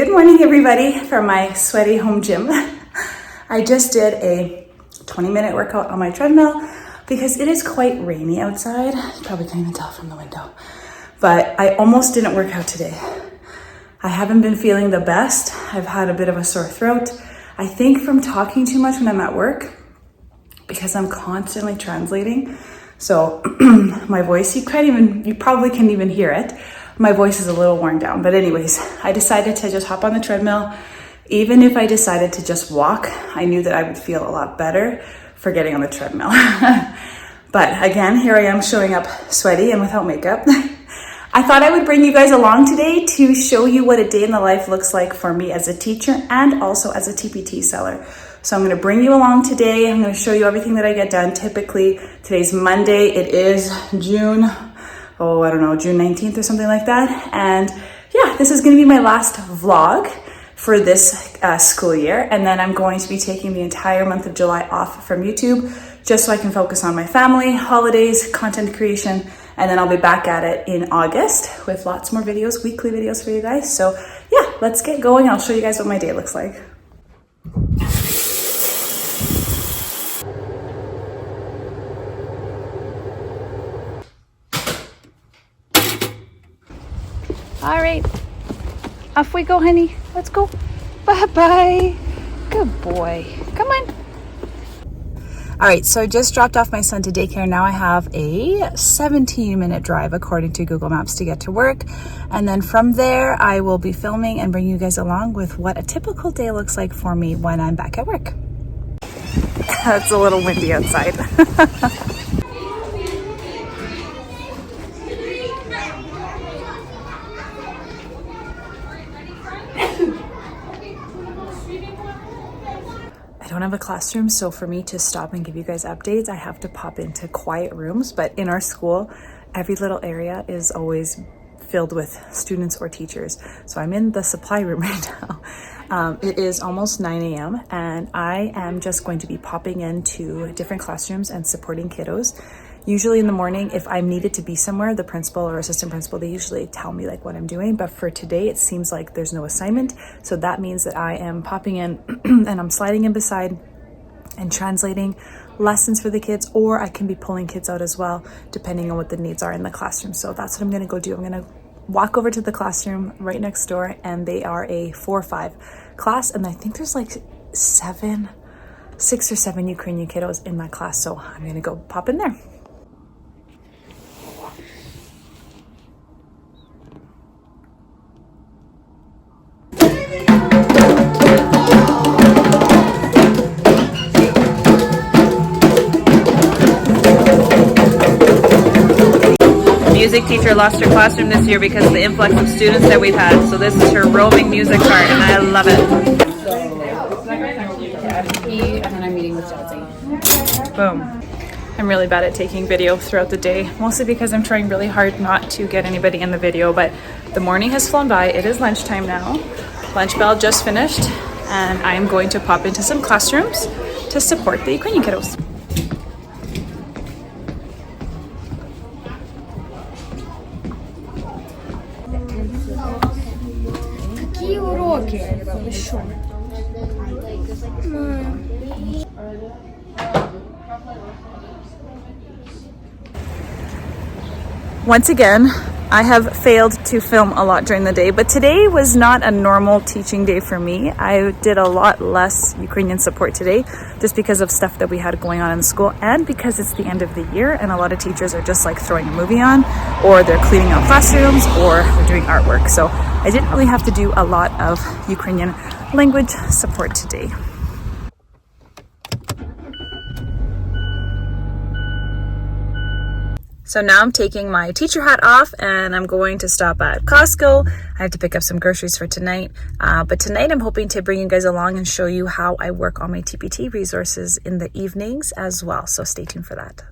Good morning, everybody, from my sweaty home gym. I just did a 20-minute workout on my treadmill because it is quite rainy outside. You probably can't even tell from the window, but I almost didn't work out today. I haven't been feeling the best. I've had a bit of a sore throat. I think from talking too much when I'm at work because I'm constantly translating. So my voice, you probably can't even hear it. My voice is a little worn down, but anyways, I decided to just hop on the treadmill. Even if I decided to just walk, I knew that I would feel a lot better for getting on the treadmill. But again, here I am showing up sweaty and without makeup. I thought I would bring you guys along today to show you what a day in the life looks like for me as a teacher and also as a TPT seller. So I'm going to bring you along today. I'm going to show you everything that I get done. Typically, today's Monday. It is June 19th or something like that. And yeah, this is going to be my last vlog for this school year. And then I'm going to be taking the entire month of July off from YouTube just so I can focus on my family, holidays, content creation. And then I'll be back at it in August with lots more videos, weekly videos for you guys. So yeah, let's get going. I'll show you guys what my day looks like. All right, off we go, honey. Let's go. Bye-bye. Good boy. Come on. All right, so I just dropped off my son to daycare. Now I have a 17-minute drive according to Google Maps to get to work. And then from there, I will be filming and bringing you guys along with what a typical day looks like for me when I'm back at work. It's a little windy outside. I don't have a classroom, so for me to stop and give you guys updates, I have to pop into quiet rooms. But in our school, every little area is always filled with students or teachers. So I'm in the supply room right now. It is almost 9 a.m. and I am just going to be popping into different classrooms and supporting kiddos. Usually in the morning, if I'm needed to be somewhere, the principal or assistant principal, they usually tell me like what I'm doing. But for today, it seems like there's no assignment. So that means that I am popping in and I'm sliding in beside and translating lessons for the kids, or I can be pulling kids out as well, depending on what the needs are in the classroom. So that's what I'm going to go do. I'm going to walk over to the classroom right next door, and they are a 4-5 class. And I think there's like 6 or 7 Ukrainian kiddos in my class. So I'm going to go pop in there. Music teacher lost her classroom this year because of the influx of students that we've had. So this is her roaming music part, and I love it. And then I'm meeting with Chelsea. Boom. I'm really bad at taking video throughout the day, mostly because I'm trying really hard not to get anybody in the video, but the morning has flown by. It is lunchtime now. Lunch bell just finished, and I am going to pop into some classrooms to support the Ukrainian kiddos. Once again, I have failed to film a lot during the day, but today was not a normal teaching day for me. I did a lot less Ukrainian support today just because of stuff that we had going on in school, and because it's the end of the year and a lot of teachers are just like throwing a movie on, or they're cleaning out classrooms, or they're doing artwork. So I didn't really have to do a lot of Ukrainian language support today. So now I'm taking my teacher hat off and I'm going to stop at Costco. I have to pick up some groceries for tonight. But tonight I'm hoping to bring you guys along and show you how I work on my TPT resources in the evenings as well. So stay tuned for that.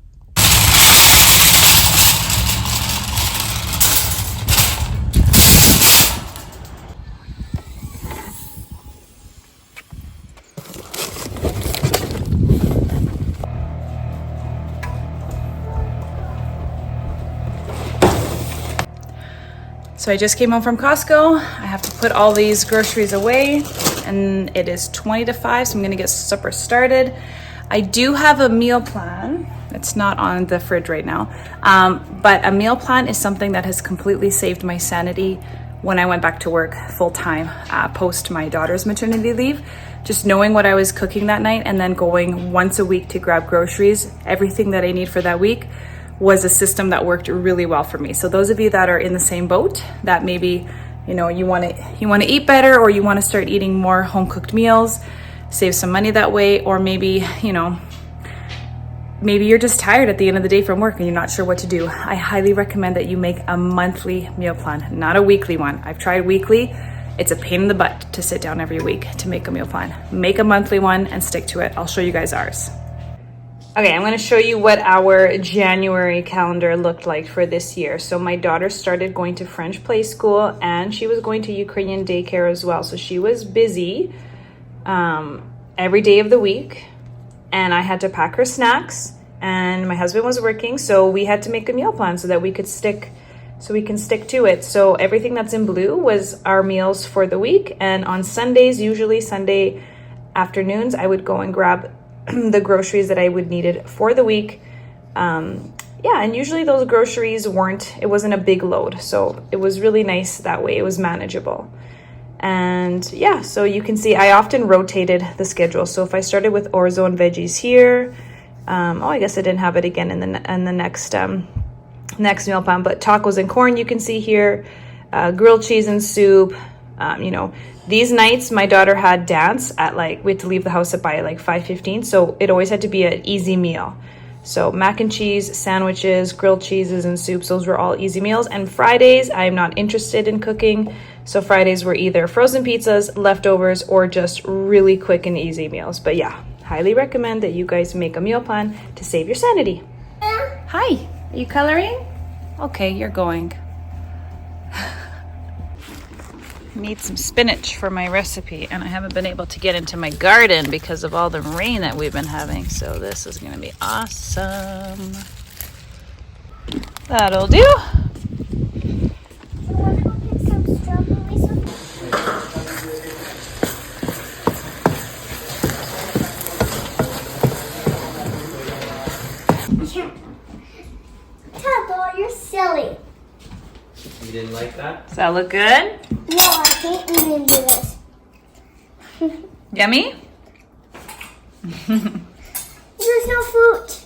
So I just came home from Costco. I have to put all these groceries away and it is 20 to 5, so I'm gonna get supper started. I do have a meal plan. It's not on the fridge right now, but a meal plan is something that has completely saved my sanity when I went back to work full time post my daughter's maternity leave. Just knowing what I was cooking that night and then going once a week to grab groceries, everything that I need for that week, was a system that worked really well for me. So those of you that are in the same boat, that maybe, you know, you want to eat better, or you want to start eating more home cooked meals, save some money that way, or maybe, you know, maybe you're just tired at the end of the day from work and you're not sure what to do. I highly recommend that you make a monthly meal plan, not a weekly one. I've tried weekly. It's a pain in the butt to sit down every week to make a meal plan. Make a monthly one and stick to it. I'll show you guys ours. Okay, I'm gonna show you what our January calendar looked like for this year. So my daughter started going to French play school and she was going to Ukrainian daycare as well. So she was busy every day of the week, and I had to pack her snacks, and my husband was working, so we had to make a meal plan so that we can stick to it. So everything that's in blue was our meals for the week, and on Sundays, usually Sunday afternoons, I would go and grab the groceries that I would needed for the week. Yeah, and usually those groceries it wasn't a big load, so it was really nice that way. It was manageable. And yeah, so you can see I often rotated the schedule. So if I started with orzo and veggies here, I guess I didn't have it again in the next meal plan, but tacos and corn you can see here, grilled cheese and soup. You know, these nights my daughter had dance at we had to leave the house by 5:15, so it always had to be an easy meal. So mac and cheese, sandwiches, grilled cheeses and soups, those were all easy meals. And Fridays, I'm not interested in cooking. So Fridays were either frozen pizzas, leftovers, or just really quick and easy meals. But yeah, highly recommend that you guys make a meal plan to save your sanity. Hi, are you coloring? Okay, you're going. Need some spinach for my recipe, and I haven't been able to get into my garden because of all the rain that we've been having. So this is gonna be awesome. That'll do. Tato, you're silly. You didn't like that? Does that look good? No, I can't even do this. Yummy? There's no fruit.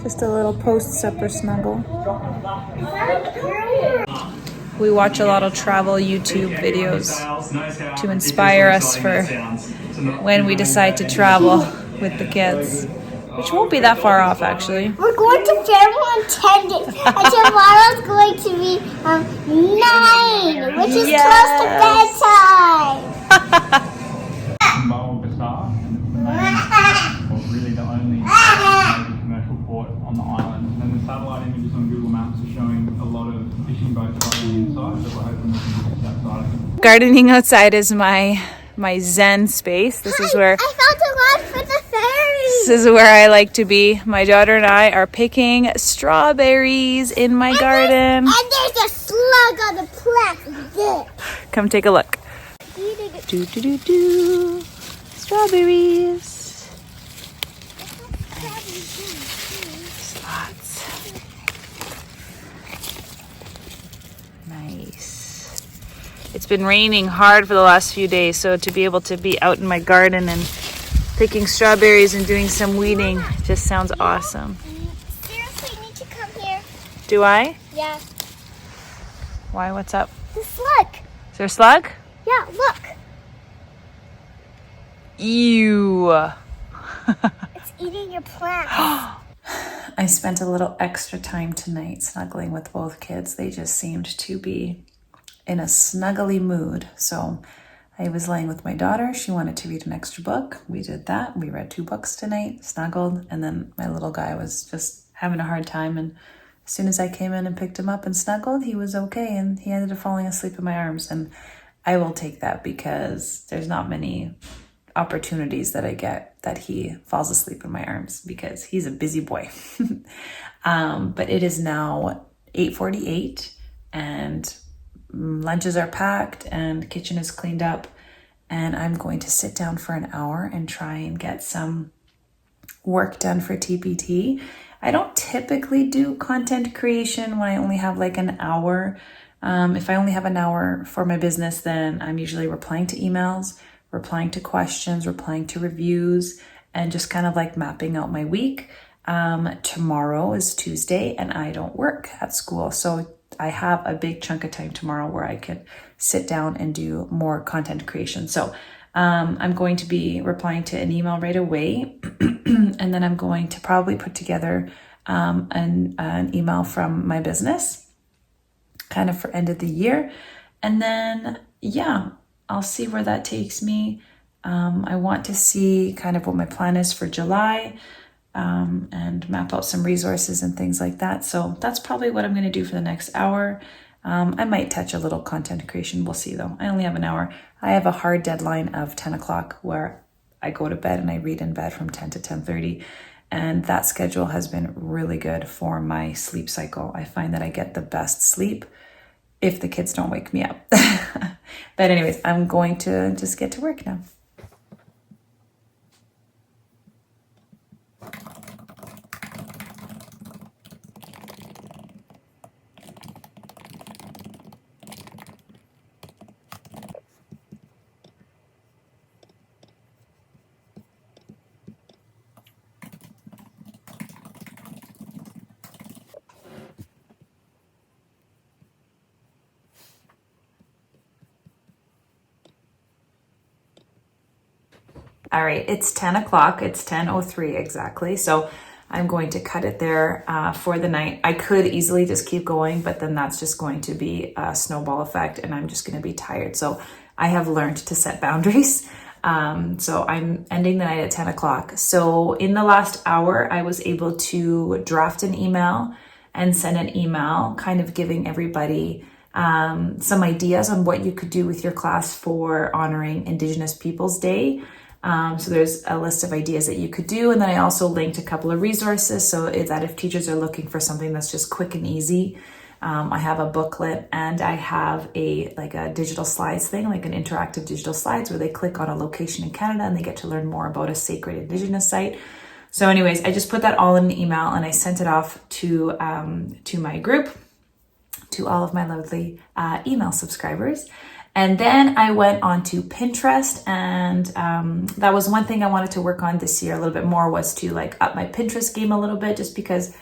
Just a little post-supper snuggle. We watch a lot of travel YouTube videos to inspire us for when we decide to travel with the kids, which won't be that far off actually. We're going to Fairmont on 10 days, and tomorrow's going to be 9, which is close to bedtime. Really the only major commercial port on the island. And then the satellite images on Google Maps are showing a lot of fishing boats running inside, so we're hoping we can get that side. Gardening outside is my zen space. This is where I found a lot for the fairies. this is where I like to be. My daughter and I are picking strawberries in my garden. And there's a slug on the plant. Come take a look. Do. Strawberries. Lots. Nice. It's been raining hard for the last few days, so to be able to be out in my garden and picking strawberries and doing some weeding just sounds awesome. Seriously, you need to come here. Do I? Yeah. Why? What's up? The slug. Is there a slug? Yeah, look. Ew. It's eating your plant. I spent a little extra time tonight snuggling with both kids. They just seemed to be in a snuggly mood. So I was laying with my daughter. She wanted to read an extra book. We did that. We read 2 books tonight, snuggled. And then my little guy was just having a hard time. And as soon as I came in and picked him up and snuggled, he was okay. And he ended up falling asleep in my arms. And I will take that because there's not many opportunities that I get that he falls asleep in my arms because he's a busy boy. But it is now 8:48 and lunches are packed and kitchen is cleaned up, and I'm going to sit down for an hour and try and get some work done for TPT. I don't typically do content creation when I only have like an hour. If I only have an hour for my business, then I'm usually replying to emails, replying to questions, replying to reviews, and just kind of like mapping out my week. Tomorrow is Tuesday and I don't work at school. So I have a big chunk of time tomorrow where I could sit down and do more content creation. So I'm going to be replying to an email right away. And then I'm going to probably put together an email from my business kind of for end of the year. And then, yeah, I'll see where that takes me. I want to see kind of what my plan is for July and map out some resources and things like that. So that's probably what I'm going to do for the next hour. I might touch a little content creation. We'll see though. I only have an hour. I have a hard deadline of 10 o'clock where I go to bed and I read in bed from 10 to 10:30. And that schedule has been really good for my sleep cycle. I find that I get the best sleep if the kids don't wake me up. But anyways, I'm going to just get to work now. All right, it's 10 o'clock. It's 10:03 exactly. So I'm going to cut it there for the night. I could easily just keep going, but then that's just going to be a snowball effect and I'm just going to be tired. So I have learned to set boundaries. So I'm ending the night at 10 o'clock. So in the last hour, I was able to draft an email and send an email kind of giving everybody some ideas on what you could do with your class for honoring Indigenous Peoples Day. So there's a list of ideas that you could do. And then I also linked a couple of resources so that if teachers are looking for something that's just quick and easy, I have a booklet and I have a digital slides thing, like an interactive digital slides where they click on a location in Canada and they get to learn more about a sacred Indigenous site. So anyways, I just put that all in an email and I sent it off to my group, to all of my lovely email subscribers. And then I went on to Pinterest, and that was one thing I wanted to work on this year a little bit more, was to like up my Pinterest game a little bit, just because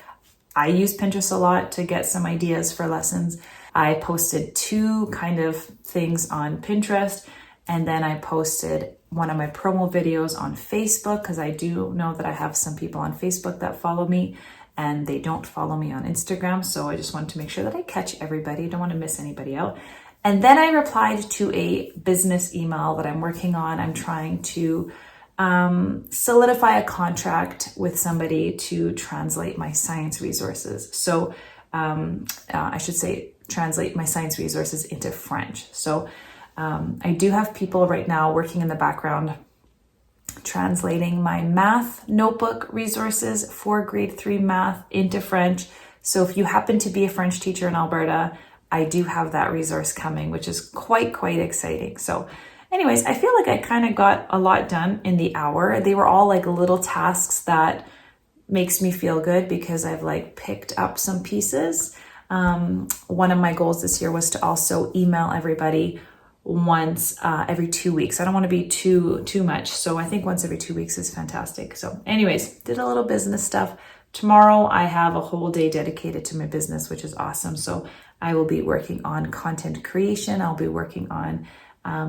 I use Pinterest a lot to get some ideas for lessons. I posted 2 kind of things on Pinterest, and then I posted one of my promo videos on Facebook, because I do know that I have some people on Facebook that follow me and they don't follow me on Instagram. So I just wanted to make sure that I catch everybody. I don't want to miss anybody out. And then I replied to a business email that I'm working on. I'm trying to solidify a contract with somebody to translate my science resources. So I should say translate my science resources into French. So I do have people right now working in the background translating my math notebook resources for grade 3 math into French. So if you happen to be a French teacher in Alberta, I do have that resource coming, which is quite exciting. So anyways, I feel like I kind of got a lot done in the hour. They were all like little tasks that makes me feel good because I've like picked up some pieces. One of my goals this year was to also email everybody once every 2 weeks. I don't want to be too much. So I think once every 2 weeks is fantastic. So anyways, did a little business stuff. Tomorrow I have a whole day dedicated to my business, which is awesome. So I will be working on content creation. I'll be working on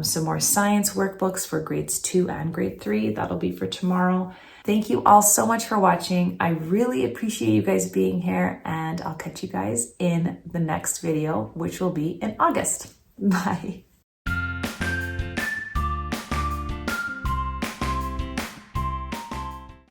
some more science workbooks for grades 2 and grade 3. That'll be for tomorrow. Thank you all so much for watching. I really appreciate you guys being here, and I'll catch you guys in the next video, which will be in August. Bye.